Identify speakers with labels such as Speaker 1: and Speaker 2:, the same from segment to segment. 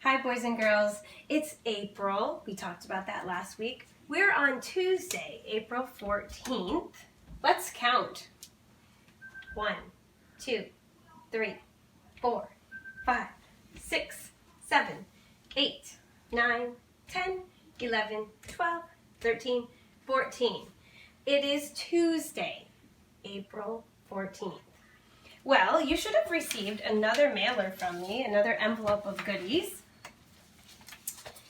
Speaker 1: Hi boys and girls, it's April. We talked about that last week. We're on Tuesday, April 14th. Let's count. 1, 2, 3, 4, 5, 6, 7, 8, 9, 10, 11, 12, 13, 14. It is Tuesday, April 14th. Well, you should have received another mailer from me, another envelope of goodies.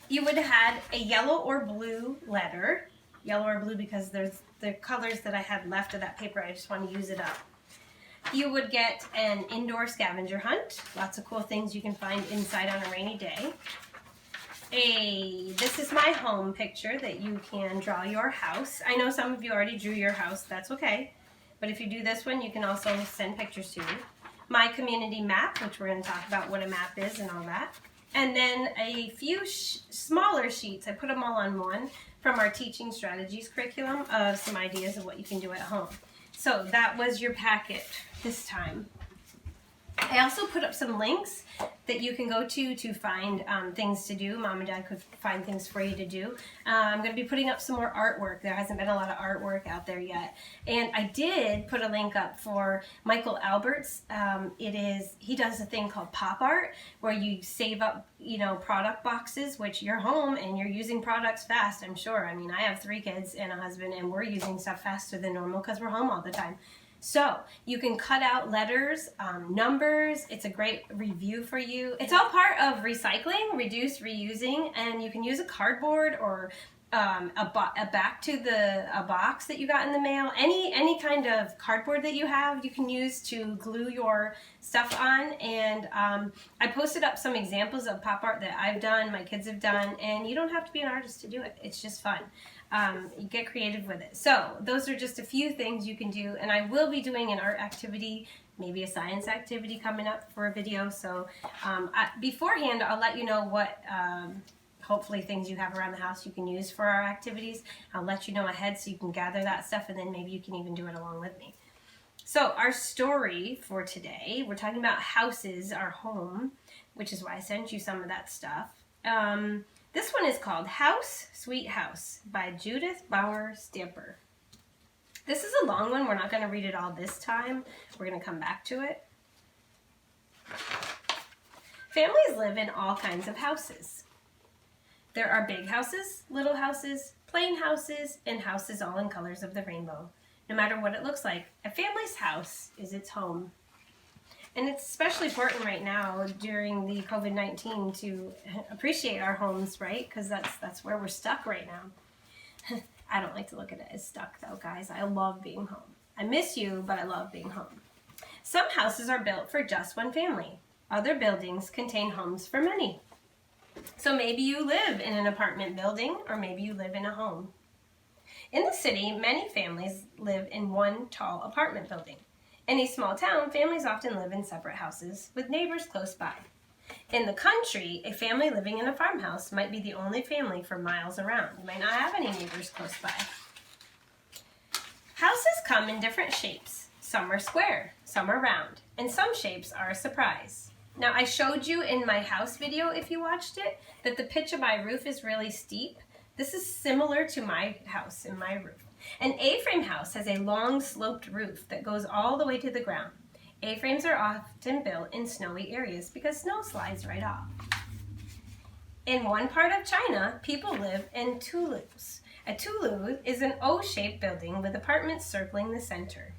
Speaker 1: You would have had a yellow or blue letter. Yellow or blue because there's the colors that I had left of that paper. I just want to use it up. You would get an indoor scavenger hunt. Lots of cool things you can find inside on a rainy day. This is my home picture that you can draw your house. I know some of you already drew your house. That's okay. But if you do this one, you can also send pictures to me. My community map, which we're going to talk about what a map is and all that. And then a few smaller sheets, I put them all on one, from our teaching strategies curriculum of some ideas of what you can do at home. So that was your packet this time. I also put up some links that you can go to find things to do. Mom and Dad could find things for you to do. I'm going to be putting up some more artwork. There hasn't been a lot of artwork out there yet. And I did put a link up for Michael Albert's. He does a thing called pop art where you save up, product boxes, which you're home and you're using products fast, I'm sure. I mean, I have 3 kids and a husband and we're using stuff faster than normal because we're home all the time. So you can cut out letters, numbers. It's a great review for you. It's all part of recycling, reduce, reusing, and you can use a cardboard or a box that you got in the mail. Any kind of cardboard that you have, you can use to glue your stuff on. And I posted up some examples of pop art that I've done, my kids have done, and you don't have to be an artist to do it. It's just fun. You get creative with it. So those are just a few things you can do, and I will be doing an art activity, maybe a science activity coming up for a video. So beforehand, I'll let you know what hopefully things you have around the house you can use for our activities. I'll let you know ahead so you can gather that stuff, and then maybe you can even do it along with me. So our story for today, we're talking about houses, our home, which is why I sent you some of that stuff. This one is called House, Sweet House by Judith Bauer Stamper. This is a long one. We're not going to read it all this time. We're going to come back to it. Families live in all kinds of houses. There are big houses, little houses, plain houses, and houses all in colors of the rainbow. No matter what it looks like, a family's house is its home. And it's especially important right now during the COVID-19 to appreciate our homes, right? Because that's where we're stuck right now. I don't like to look at it as stuck though, guys. I love being home. I miss you, but I love being home. Some houses are built for just one family. Other buildings contain homes for many. So maybe you live in an apartment building, or maybe you live in a home. In the city, many families live in one tall apartment building. In a small town, families often live in separate houses with neighbors close by. In the country, a family living in a farmhouse might be the only family for miles around. You might not have any neighbors close by. Houses come in different shapes. Some are square, some are round, and some shapes are a surprise. Now, I showed you in my house video, if you watched it, that the pitch of my roof is really steep. This is similar to my house and my roof. An A-frame house has a long sloped roof that goes all the way to the ground. A-frames are often built in snowy areas because snow slides right off. In one part of China, people live in tulus. A tulu is an O-shaped building with apartments circling the center.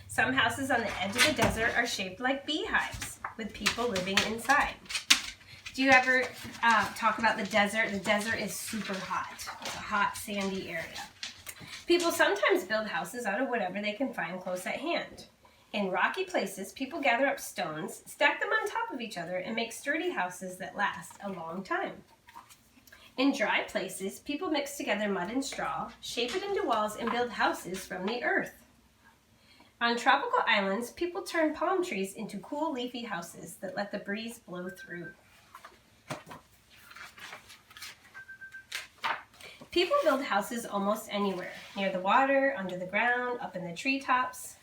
Speaker 1: Some houses on the edge of the desert are shaped like beehives with people living inside. Do you ever talk about the desert? The desert is super hot. It's a hot, sandy area. People sometimes build houses out of whatever they can find close at hand. In rocky places, people gather up stones, stack them on top of each other, and make sturdy houses that last a long time. In dry places, people mix together mud and straw, shape it into walls, and build houses from the earth. On tropical islands, people turn palm trees into cool, leafy houses that let the breeze blow through. People build houses almost anywhere, near the water, under the ground, up in the treetops.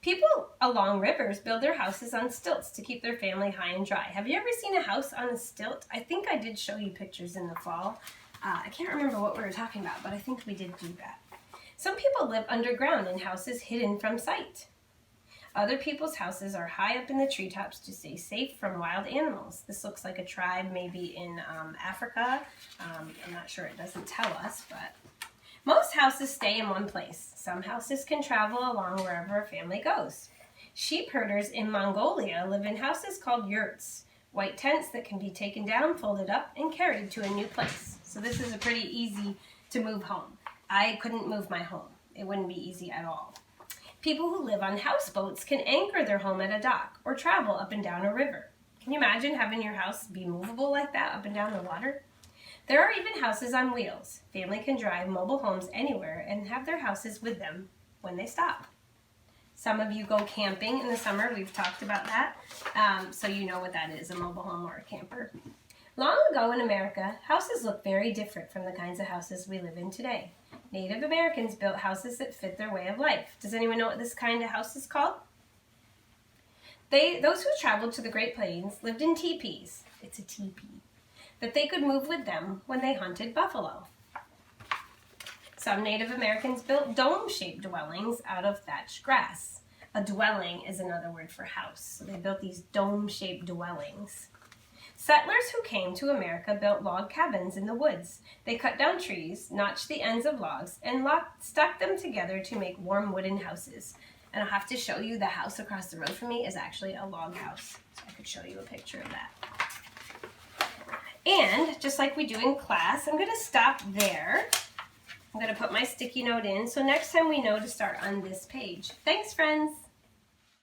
Speaker 1: People along rivers build their houses on stilts to keep their family high and dry. Have you ever seen a house on a stilt? I think I did show you pictures in the fall. I can't remember what we were talking about, but I think we did do that. Some people live underground in houses hidden from sight. Other people's houses are high up in the treetops to stay safe from wild animals. This looks like a tribe maybe in Africa. I'm not sure, it doesn't tell us, but most houses stay in one place. Some houses can travel along wherever a family goes. Sheep herders in Mongolia live in houses called yurts, white tents that can be taken down, folded up, and carried to a new place. So this is a pretty easy to move home. I couldn't move my home. It wouldn't be easy at all. People who live on houseboats can anchor their home at a dock or travel up and down a river. Can you imagine having your house be movable like that up and down the water? There are even houses on wheels. Family can drive mobile homes anywhere and have their houses with them when they stop. Some of you go camping in the summer. We've talked about that, so you know what that is, a mobile home or a camper. Long ago in America, houses looked very different from the kinds of houses we live in today. Native Americans built houses that fit their way of life. Does anyone know what this kind of house is called? Those who traveled to the Great Plains lived in teepees. It's a teepee. That they could move with them when they hunted buffalo. Some Native Americans built dome-shaped dwellings out of thatched grass. A dwelling is another word for house. So they built these dome-shaped dwellings. Settlers who came to America built log cabins in the woods. They cut down trees, notched the ends of logs, and stuck them together to make warm wooden houses. And I'll have to show you the house across the road from me is actually a log house. So I could show you a picture of that. And just like we do in class, I'm going to stop there. I'm going to put my sticky note in, so next time we know to start on this page. Thanks, friends.